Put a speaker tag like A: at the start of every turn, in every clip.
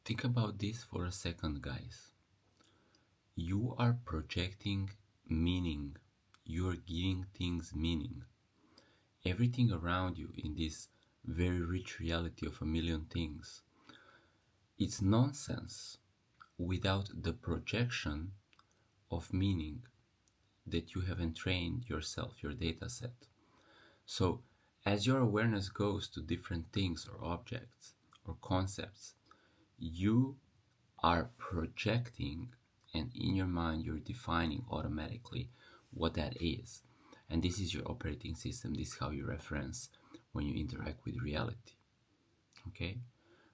A: Think about this for a second, guys. You are projecting meaning. You are giving things meaning. Everything around you in this very rich reality of a million things, it's nonsense without the projection of meaning that you have entrained yourself, your data set. So, as your awareness goes to different things or objects or concepts, you are projecting, and in your mind, you're defining automatically what that is. And this is your operating system. This is how you reference when you interact with reality. Okay?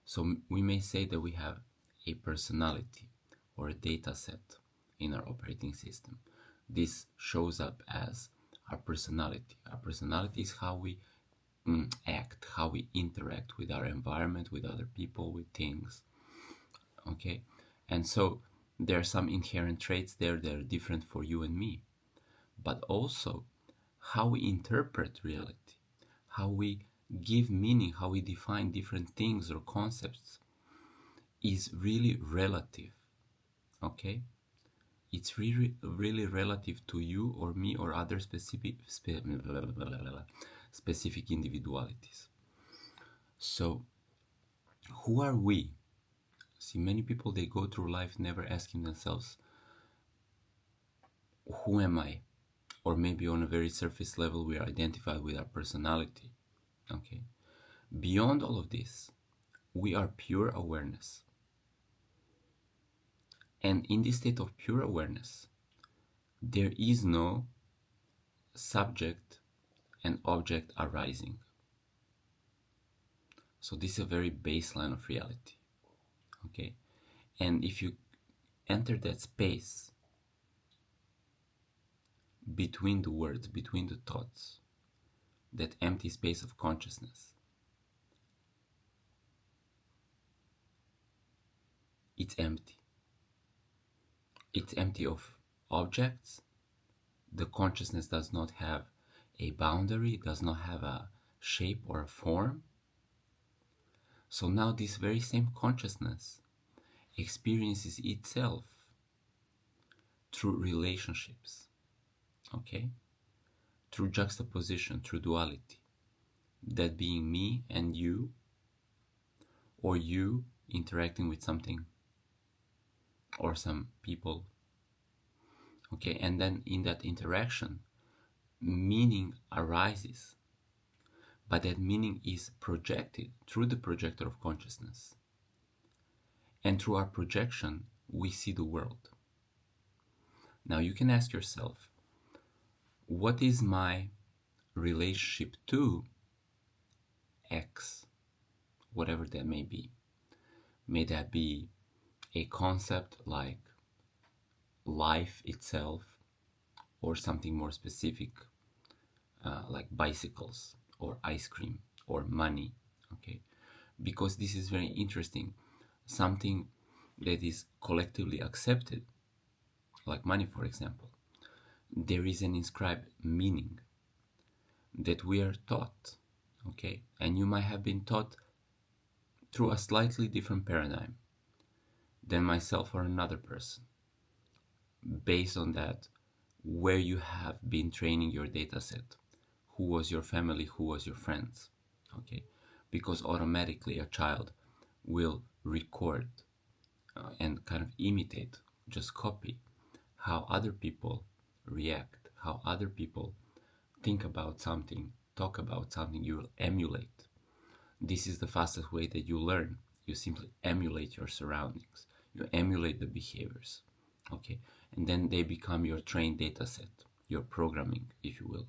A: So, we may say that we have a personality or a data set in our operating system. This shows up as our personality. Our personality is how we act, how we interact with our environment, with other people, with things. Okay? And so there are some inherent traits there that are different for you and me. But also how we interpret reality, how we give meaning, how we define different things or concepts is really relative. Okay? It's really relative to you or me or other specific individualities. So, who are we? See, many people, they go through life never asking themselves, who am I? Or maybe on a very surface level, we are identified with our personality. Okay. Beyond all of this, we are pure awareness. And in this state of pure awareness, there is no subject and object arising. So this is a very baseline of reality. Okay. And if you enter that space between the words, between the thoughts, that empty space of consciousness, it's empty. It's empty of objects. The consciousness does not have a boundary, does not have a shape or a form. So now this very same consciousness experiences itself through relationships, okay? Through juxtaposition, through duality. That being me and you, or you interacting with something or some people. Okay, and then in that interaction, meaning arises. But that meaning is projected through the projector of consciousness. And through our projection, we see the world. Now you can ask yourself, what is my relationship to X, whatever that may be? May that be a concept like life itself, or something more specific like bicycles or ice cream or money. Okay, because this is very interesting. Something that is collectively accepted, like money, for example, there is an inscribed meaning that we are taught. Okay, and you might have been taught through a slightly different paradigm than myself or another person, based on that, where you have been training your data set, who was your family, who was your friends. Okay, because automatically a child will record and kind of imitate, just copy how other people react, how other people think about something, talk about something. You will emulate. This is the fastest way that you learn. You simply emulate your surroundings. You emulate the behaviors. Okay, and then they become your trained data set, your programming, if you will.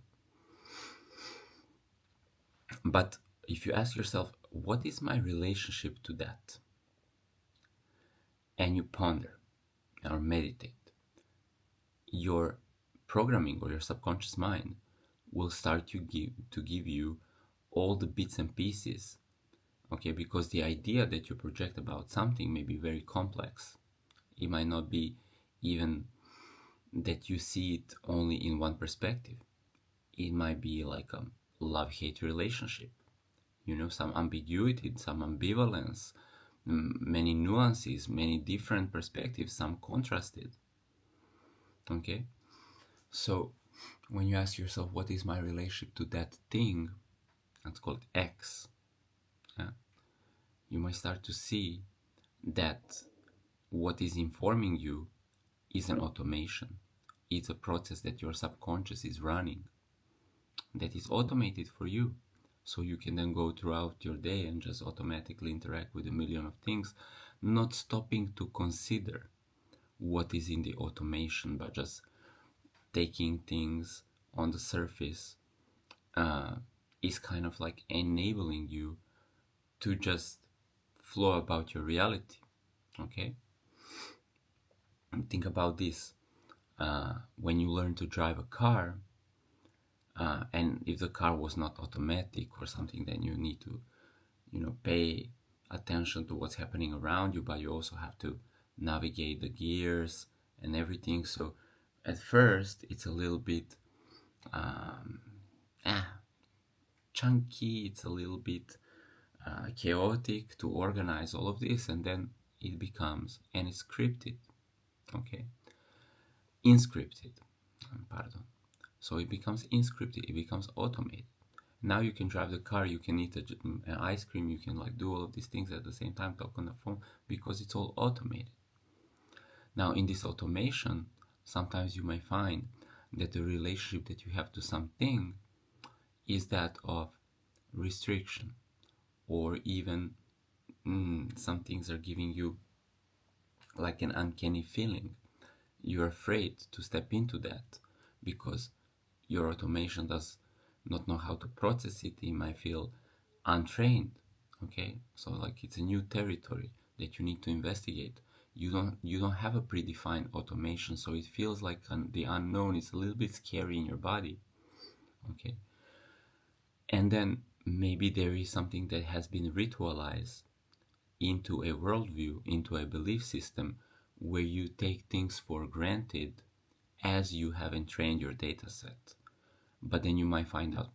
A: But if you ask yourself, what is my relationship to that? And you ponder or meditate, your programming or your subconscious mind will start to give you all the bits and pieces. Okay, because the idea that you project about something may be very complex. It might not be even that you see it only in one perspective. It might be like a love-hate relationship, some ambiguity, some ambivalence, many nuances, many different perspectives, some contrasted. Okay, so when you ask yourself, what is my relationship to that thing, that's called X, you might start to see that what is informing you is an automation. It's a process that your subconscious is running, that is automated for you. So you can then go throughout your day and just automatically interact with a million of things, not stopping to consider what is in the automation, but just taking things on the surface is kind of like enabling you to just flow about your reality. Okay? And think about this. When you learn to drive a car, and if the car was not automatic or something, then you need to, pay attention to what's happening around you, but you also have to navigate the gears and everything. So at first, it's a little bit chunky, it's a little bit chaotic to organize all of this, and then it becomes, and it's scripted, okay? Inscripted, pardon. So it becomes inscripted, it becomes automated. Now you can drive the car, you can eat an ice cream, you can like do all of these things at the same time, talk on the phone, because it's all automated. Now in this automation, sometimes you may find that the relationship that you have to something is that of restriction, or even some things are giving you like an uncanny feeling. You're afraid to step into that because your automation does not know how to process it. It might feel untrained. Okay, so like it's a new territory that you need to investigate. You don't have a predefined automation, so it feels like the unknown is a little bit scary in your body. Okay, and then maybe there is something that has been ritualized into a worldview, into a belief system, where you take things for granted as you haven't trained your data set. But then you might find out,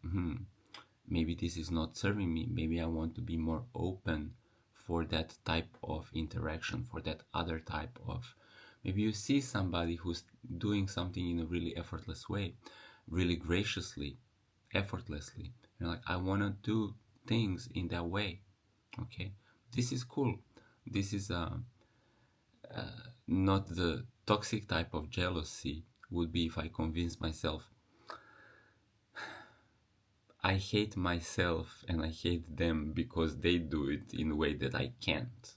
A: maybe this is not serving me. Maybe I want to be more open for that type of interaction, for that other type of. Maybe you see somebody who's doing something in a really effortless way, really graciously, effortlessly. You're like, I want to do things in that way. Okay, this is cool. This is not the toxic type of jealousy would be if I convince myself I hate myself and I hate them because they do it in a way that I can't.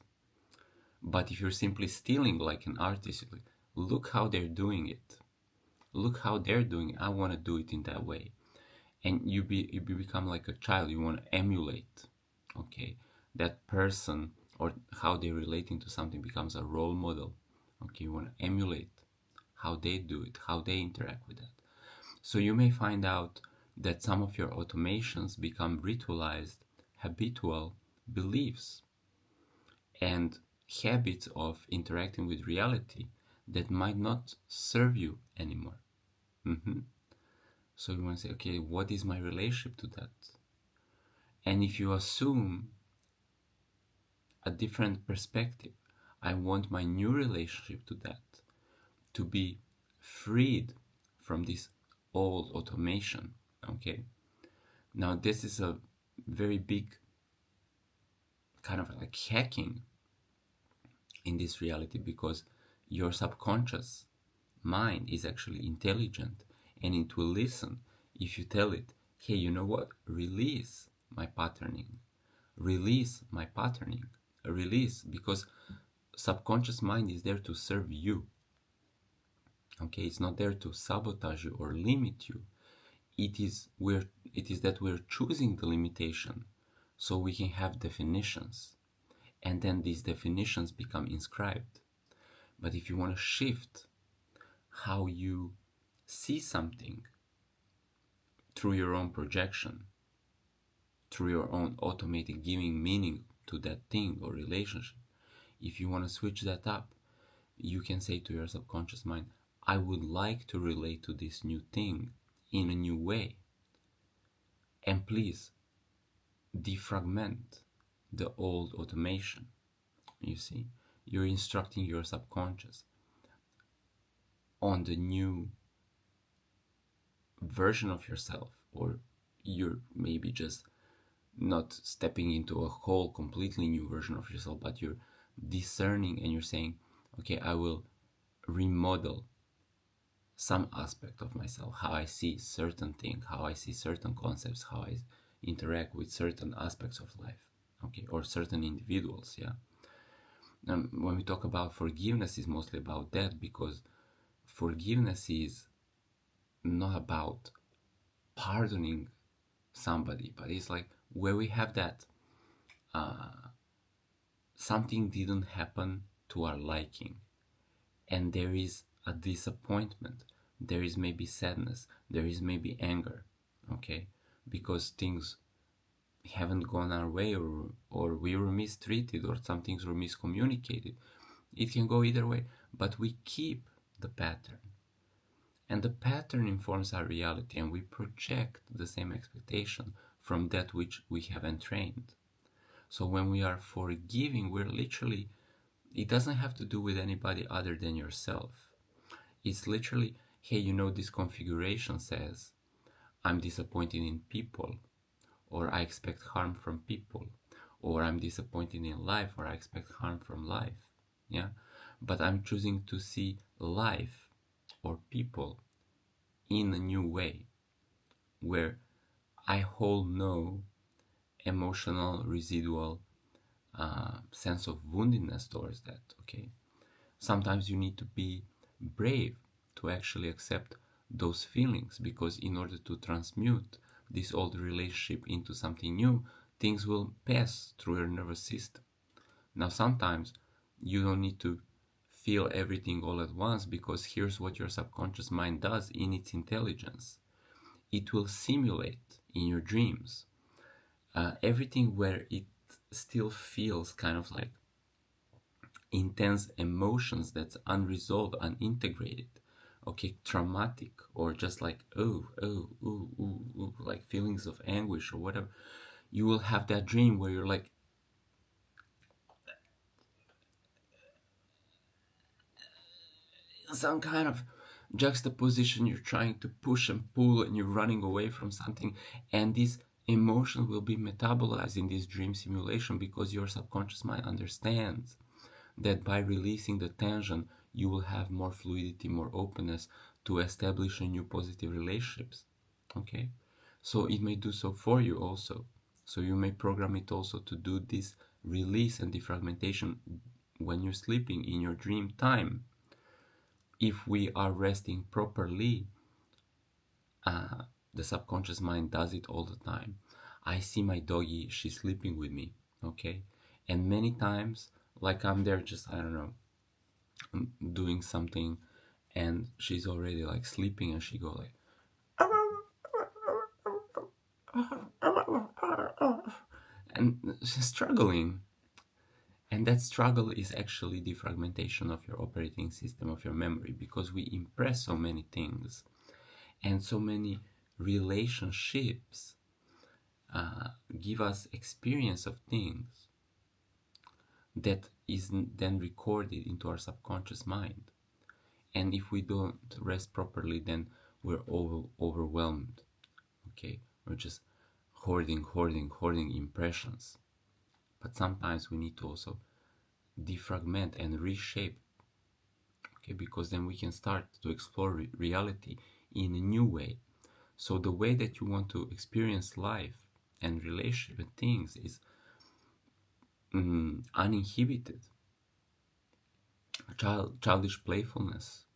A: But if you're simply stealing like an artist, look how they're doing it. Look how they're doing it. I want to do it in that way. And you become like a child. You want to emulate, okay, that person, or how they're relating to something becomes a role model. Okay, you want to emulate how they do it, how they interact with that. So you may find out that some of your automations become ritualized, habitual beliefs and habits of interacting with reality that might not serve you anymore. So you want to say, okay, what is my relationship to that? And if you assume a different perspective, I want my new relationship to that to be freed from this old automation. Okay, now this is a very big kind of like hacking in this reality, because your subconscious mind is actually intelligent and it will listen if you tell it, hey, you know what, release my patterning, release my patterning, release, because subconscious mind is there to serve you. Okay, it's not there to sabotage you or limit you. It is that we're choosing the limitation so we can have definitions, and then these definitions become inscribed. But if you want to shift how you see something through your own projection, through your own automated giving meaning to that thing or relationship, if you want to switch that up, you can say to your subconscious mind, I would like to relate to this new thing in a new way. And please defragment the old automation. You see, you're instructing your subconscious on the new version of yourself, or you're maybe just not stepping into a whole completely new version of yourself, but you're discerning and you're saying, okay, I will remodel some aspect of myself, how I see certain things, how I see certain concepts, how I interact with certain aspects of life, okay, or certain individuals. Yeah. When we talk about forgiveness, is mostly about that, because forgiveness is not about pardoning somebody, but it's like where we have that something didn't happen to our liking, and there is a disappointment, there is maybe sadness, there is maybe anger, okay, because things haven't gone our way, or we were mistreated, or some things were miscommunicated. It can go either way, but we keep the pattern, and the pattern informs our reality, and we project the same expectation from that which we have entrained. So when we are forgiving, we're literally, it doesn't have to do with anybody other than yourself. It's literally, hey, this configuration says I'm disappointed in people, or I expect harm from people, or I'm disappointed in life, or I expect harm from life. Yeah. But I'm choosing to see life or people in a new way, where I hold no emotional residual sense of woundedness towards that. Okay. Sometimes you need to be brave to actually accept those feelings, because in order to transmute this old relationship into something new, things will pass through your nervous system. Now, sometimes you don't need to feel everything all at once, because here's what your subconscious mind does in its intelligence. It will simulate in your dreams everything where it still feels kind of like intense emotions that's unresolved, unintegrated, okay, traumatic, or just like ooh, like feelings of anguish or whatever. You will have that dream where you're like some kind of juxtaposition, you're trying to push and pull and you're running away from something, and this emotion will be metabolized in this dream simulation, because your subconscious mind understands that by releasing the tension, you will have more fluidity, more openness to establish a new positive relationships. Okay, so it may do so for you also. So you may program it also to do this release and defragmentation when you're sleeping in your dream time. If we are resting properly, the subconscious mind does it all the time. I see my doggy, she's sleeping with me, okay, and many times, like I'm there just, I don't know, doing something, and she's already like sleeping, and she go like and she's struggling, and that struggle is actually the fragmentation of your operating system, of your memory, because we impress so many things, and so many relationships give us experience of things that is then recorded into our subconscious mind. And if we don't rest properly, then we're overwhelmed. Okay, we're just hoarding impressions. But sometimes we need to also defragment and reshape. Okay, because then we can start to explore reality in a new way. So the way that you want to experience life and relationship and things is uninhibited. Childish playfulness,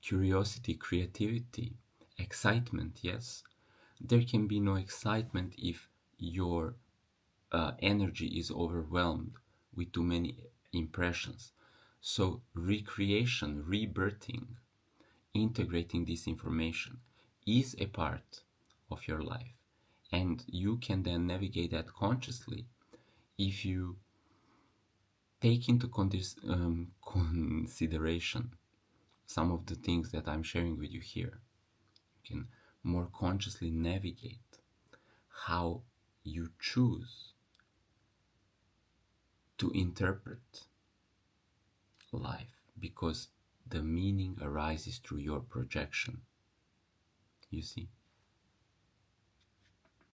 A: curiosity, creativity, excitement. Yes, there can be no excitement if your energy is overwhelmed with too many impressions. So recreation, rebirthing, integrating this information is a part of your life, and you can then navigate that consciously if you take into consideration some of the things that I'm sharing with you here. You can more consciously navigate how you choose to interpret life, because the meaning arises through your projection. You see?